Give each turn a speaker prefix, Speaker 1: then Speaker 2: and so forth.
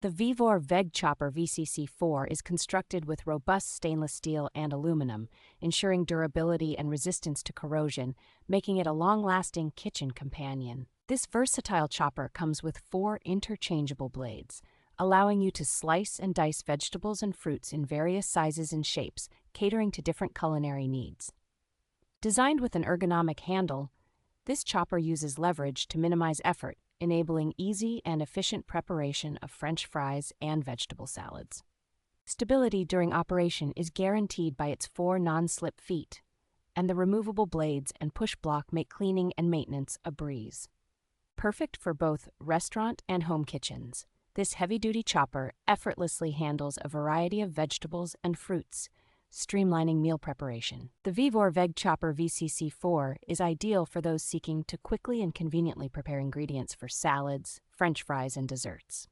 Speaker 1: The VEVOR Veg Chopper VCC-4 is constructed with robust stainless steel and aluminum, ensuring durability and resistance to corrosion, making it a long-lasting kitchen companion. This versatile chopper comes with 4 interchangeable blades, allowing you to slice and dice vegetables and fruits in various sizes and shapes, catering to different culinary needs. Designed with an ergonomic handle, this chopper uses leverage to minimize effort, enabling easy and efficient preparation of French fries and vegetable salads. Stability during operation is guaranteed by its 4 non-slip feet, and the removable blades and push block make cleaning and maintenance a breeze. Perfect for both restaurant and home kitchens, this heavy-duty chopper effortlessly handles a variety of vegetables and fruits, streamlining meal preparation. The VEVOR Veg Chopper VCC-4 is ideal for those seeking to quickly and conveniently prepare ingredients for salads, French fries, and desserts.